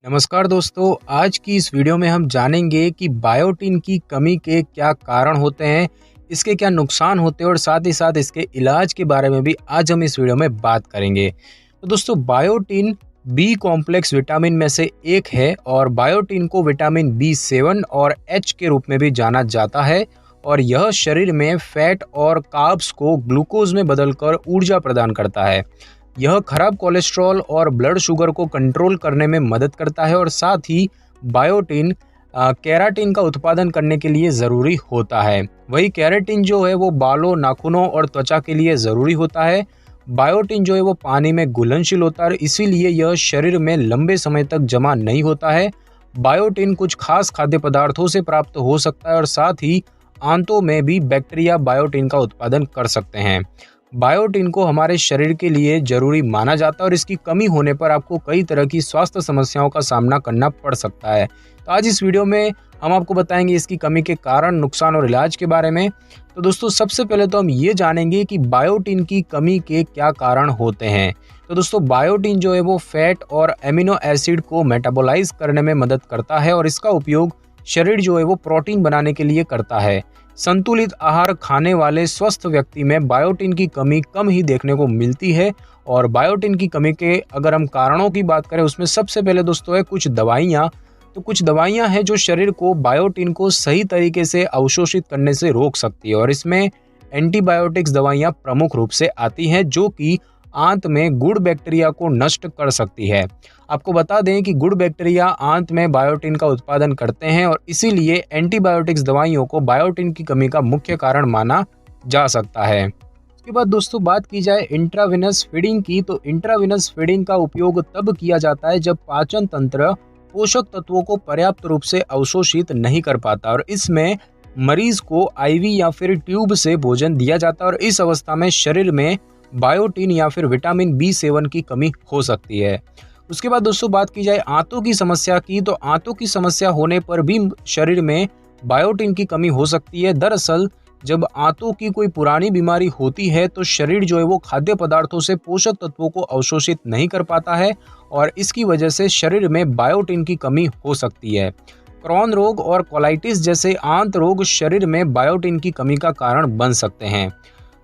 नमस्कार दोस्तों, आज की इस वीडियो में हम जानेंगे कि बायोटिन की कमी के क्या कारण होते हैं, इसके क्या नुकसान होते हैं और साथ ही साथ इसके इलाज के बारे में भी आज हम इस वीडियो में बात करेंगे। तो दोस्तों, बायोटिन बी कॉम्प्लेक्स विटामिन में से एक है और बायोटिन को विटामिन B7 और H के रूप में भी जाना जाता है और यह शरीर में फैट और कार्ब्स को ग्लूकोज में बदलकर ऊर्जा प्रदान करता है। यह खराब कोलेस्ट्रॉल और ब्लड शुगर को कंट्रोल करने में मदद करता है और साथ ही बायोटिन केराटिन का उत्पादन करने के लिए ज़रूरी होता है। वही केराटिन जो है वो बालों, नाखूनों और त्वचा के लिए ज़रूरी होता है। बायोटिन जो है वो पानी में घुलनशील होता है और इसीलिए यह शरीर में लंबे समय तक जमा नहीं होता है। बायोटिन कुछ खास खाद्य पदार्थों से प्राप्त हो सकता है और साथ ही आंतों में भी बैक्टीरिया बायोटिन का उत्पादन कर सकते हैं। बायोटिन को हमारे शरीर के लिए जरूरी माना जाता है और इसकी कमी होने पर आपको कई तरह की स्वास्थ्य समस्याओं का सामना करना पड़ सकता है। तो आज इस वीडियो में हम आपको बताएंगे इसकी कमी के कारण, नुकसान और इलाज के बारे में। तो दोस्तों, सबसे पहले तो हम ये जानेंगे कि बायोटिन की कमी के क्या कारण होते हैं। तो दोस्तों, बायोटिन जो है वो फैट और एमिनो एसिड को मेटाबोलाइज करने में मदद करता है और इसका उपयोग शरीर जो है वो प्रोटीन बनाने के लिए करता है। संतुलित आहार खाने वाले स्वस्थ व्यक्ति में बायोटिन की कमी कम ही देखने को मिलती है। और बायोटिन की कमी के अगर हम कारणों की बात करें, उसमें सबसे पहले दोस्तों है कुछ दवाइयाँ। तो कुछ दवाइयाँ हैं जो शरीर को बायोटिन को सही तरीके से अवशोषित करने से रोक सकती है और इसमें एंटीबायोटिक्स दवाइयाँ प्रमुख रूप से आती हैं जो कि आंत में गुड बैक्टीरिया को नष्ट कर सकती है। आपको बता दें कि गुड बैक्टीरिया आंत में बायोटिन का उत्पादन करते हैं और इसीलिए एंटीबायोटिक्स दवाइयों को बायोटिन की कमी का मुख्य कारण माना जा सकता है। इसके बाद दोस्तों बात की जाए इंट्रावेनस फीडिंग की, तो इंट्रावेनस फीडिंग का उपयोग तब किया जाता है जब पाचन तंत्र पोषक तत्वों को पर्याप्त रूप से अवशोषित नहीं कर पाता और इसमें मरीज को आईवी या फिर ट्यूब से भोजन दिया जाता है और इस अवस्था में शरीर में बायोटिन या फिर विटामिन B7 की कमी हो सकती है। उसके बाद दोस्तों बात की जाए आंतों की समस्या की, तो आंतों की समस्या होने पर भी शरीर में बायोटिन की कमी हो सकती है। दरअसल जब आंतों की कोई पुरानी बीमारी होती है तो शरीर जो है वो खाद्य पदार्थों से पोषक तत्वों को अवशोषित नहीं कर पाता है और इसकी वजह से शरीर में बायोटिन की कमी हो सकती है। क्रॉन रोग और कोलाइटिस जैसे आंत रोग शरीर में बायोटिन की कमी का कारण बन सकते हैं।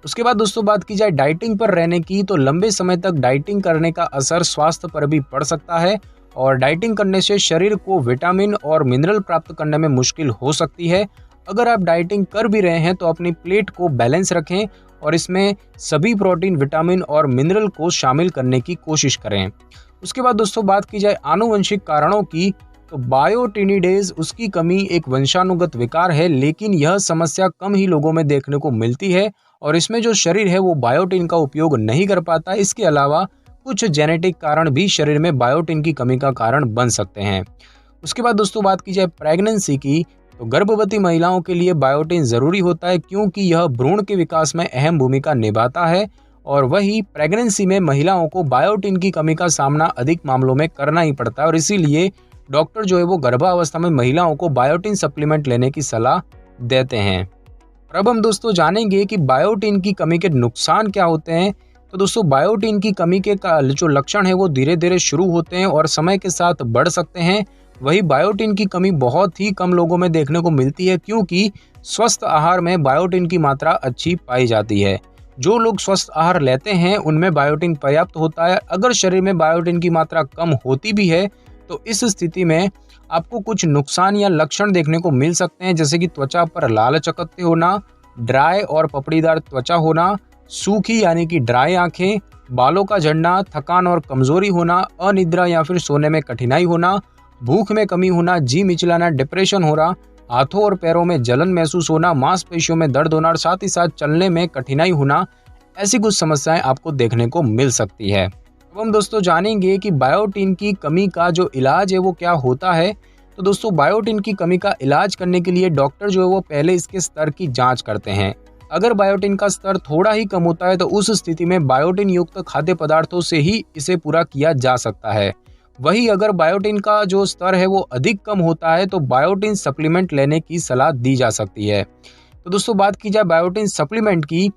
उसके बाद दोस्तों बात की जाए डाइटिंग पर रहने की, तो लंबे समय तक डाइटिंग करने का असर स्वास्थ्य पर भी पड़ सकता है और डाइटिंग करने से शरीर को विटामिन और मिनरल प्राप्त करने में मुश्किल हो सकती है। अगर आप डाइटिंग कर भी रहे हैं तो अपनी प्लेट को बैलेंस रखें और इसमें सभी प्रोटीन, विटामिन और मिनरल को शामिल करने की कोशिश करें। उसके बाद दोस्तों बात की जाए आनुवंशिक कारणों की, तो बायोटिनिडेज उसकी कमी एक वंशानुगत विकार है, लेकिन यह समस्या कम ही लोगों में देखने को मिलती है और इसमें जो शरीर है वो बायोटिन का उपयोग नहीं कर पाता। इसके अलावा कुछ जेनेटिक कारण भी शरीर में बायोटिन की कमी का कारण बन सकते हैं। उसके बाद दोस्तों बात की जाए प्रेगनेंसी की, तो गर्भवती महिलाओं के लिए बायोटिन ज़रूरी होता है क्योंकि यह भ्रूण के विकास में अहम भूमिका निभाता है और वही प्रेगनेंसी में महिलाओं को बायोटिन की कमी का सामना अधिक मामलों में करना ही पड़ता है और इसीलिए डॉक्टर जो है वो गर्भावस्था में महिलाओं को बायोटिन सप्लीमेंट लेने की सलाह देते हैं। अब हम दोस्तों जानेंगे कि बायोटिन की कमी के नुकसान क्या होते हैं। तो दोस्तों, बायोटिन की कमी के जो लक्षण है वो धीरे धीरे शुरू होते हैं और समय के साथ बढ़ सकते हैं। वही बायोटिन की कमी बहुत ही कम लोगों में देखने को मिलती है क्योंकि स्वस्थ आहार में बायोटिन की मात्रा अच्छी पाई जाती है। जो लोग स्वस्थ आहार लेते हैं उनमें बायोटिन पर्याप्त होता है। अगर शरीर में बायोटिन की मात्रा कम होती भी है तो इस स्थिति में आपको कुछ नुकसान या लक्षण देखने को मिल सकते हैं, जैसे कि त्वचा पर लाल चकत्ते होना, ड्राई और पपड़ीदार त्वचा होना, सूखी यानी कि ड्राई आंखें, बालों का झड़ना, थकान और कमजोरी होना, अनिद्रा या फिर सोने में कठिनाई होना, भूख में कमी होना, जी मिचलाना, डिप्रेशन हो रहा, हाथों और पैरों में जलन महसूस होना, मांसपेशियों में दर्द होना और साथ ही साथ चलने में कठिनाई होना, ऐसी कुछ समस्याएं आपको देखने को मिल सकती है। अब हम दोस्तों जानेंगे कि बायोटिन की कमी का जो इलाज है वो क्या होता है। तो दोस्तों, बायोटिन की कमी का इलाज करने के लिए डॉक्टर जो है वो पहले इसके स्तर की जांच करते हैं। अगर बायोटिन का स्तर थोड़ा ही कम होता है तो उस स्थिति में बायोटिन युक्त खाद्य पदार्थों से ही इसे पूरा किया जा सकता है। वही अगर बायोटिन का जो स्तर है वो अधिक कम होता है तो बायोटिन सप्लीमेंट लेने की सलाह दी जा सकती है। तो दोस्तों, बात की जाए बायोटिन सप्लीमेंट की,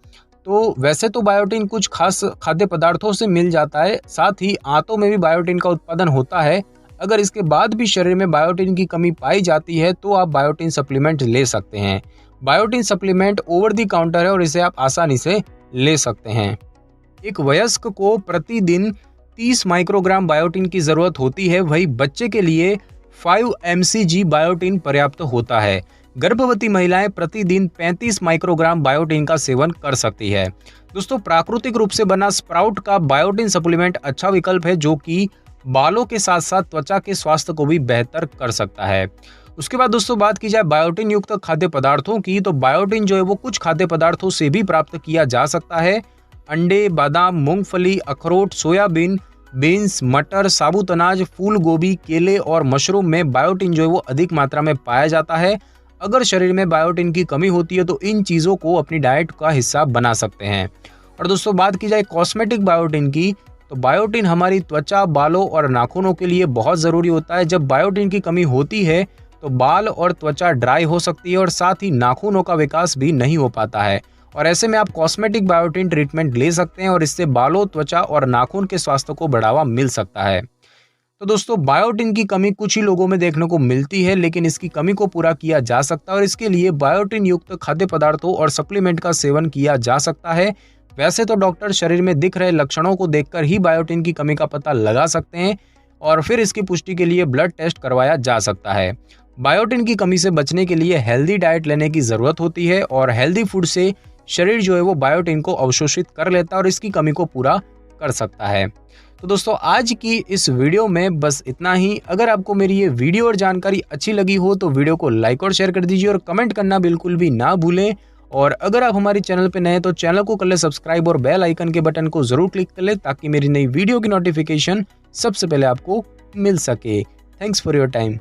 तो वैसे तो बायोटिन कुछ खास खाद्य पदार्थों से मिल जाता है, साथ ही आंतों में भी बायोटिन का उत्पादन होता है। अगर इसके बाद भी शरीर में बायोटिन की कमी पाई जाती है तो आप बायोटिन सप्लीमेंट ले सकते हैं। Biotin supplement over the counter है और इसे आप आसानी से ले सकते हैं। एक वयस्क को प्रतिदिन 30 माइक्रोग्राम बायोटिन की जरूरत होती है, वही बच्चे के लिए 5 mcg बायोटिन पर्याप्त होता है। गर्भवती महिलाएं प्रतिदिन 35 माइक्रोग्राम बायोटिन का सेवन कर सकती है। दोस्तों, प्राकृतिक रूप से बना स्प्राउट का बायोटिन सप्लीमेंट अच्छा विकल्प है जो कि बालों के साथ साथ त्वचा के स्वास्थ्य को भी बेहतर कर सकता है। उसके बाद दोस्तों बात की जाए बायोटिन युक्त खाद्य पदार्थों की, तो बायोटिन जो है वो कुछ खाद्य पदार्थों से भी प्राप्त किया जा सकता है। अंडे, बादाम, मूंगफली, अखरोट, सोयाबीन, बीन्स, मटर, साबुत अनाज, फूल गोभी, केले और मशरूम में बायोटिन जो है वो अधिक मात्रा में पाया जाता है। अगर शरीर में बायोटिन की कमी होती है तो इन चीज़ों को अपनी डाइट का हिस्सा बना सकते हैं। और दोस्तों बात की जाए कॉस्मेटिक बायोटिन की, तो बायोटिन हमारी त्वचा, बालों और नाखूनों के लिए बहुत ज़रूरी होता है। जब बायोटिन की कमी होती है तो बाल और त्वचा ड्राई हो सकती है और साथ ही नाखूनों का विकास भी नहीं हो पाता है। और ऐसे में आप कॉस्मेटिक बायोटिन ट्रीटमेंट ले सकते हैं और इससे बालों, त्वचा और नाखून के स्वास्थ्य को बढ़ावा मिल सकता है। तो दोस्तों, बायोटिन की कमी कुछ ही लोगों में देखने को मिलती है, लेकिन इसकी कमी को पूरा किया जा सकता है और इसके लिए बायोटिन युक्त खाद्य पदार्थों और सप्लीमेंट का सेवन किया जा सकता है। वैसे तो डॉक्टर शरीर में दिख रहे लक्षणों को देखकर ही बायोटिन की कमी का पता लगा सकते हैं और फिर इसकी पुष्टि के लिए ब्लड टेस्ट करवाया जा सकता है। बायोटिन की कमी से बचने के लिए हेल्दी डाइट लेने की ज़रूरत होती है और हेल्दी फूड से शरीर जो है वो बायोटिन को अवशोषित कर लेता है और इसकी कमी को पूरा कर सकता है। तो दोस्तों, आज की इस वीडियो में बस इतना ही। अगर आपको मेरी ये वीडियो और जानकारी अच्छी लगी हो तो वीडियो को लाइक और शेयर कर दीजिए और कमेंट करना बिल्कुल भी ना भूलें। और अगर आप हमारे चैनल पर नए हैं तो चैनल को कर ले सब्सक्राइब और बेल आइकन के बटन को जरूर क्लिक कर ले ताकि मेरी नई वीडियो की नोटिफिकेशन सबसे पहले आपको मिल सके। Thanks for your time.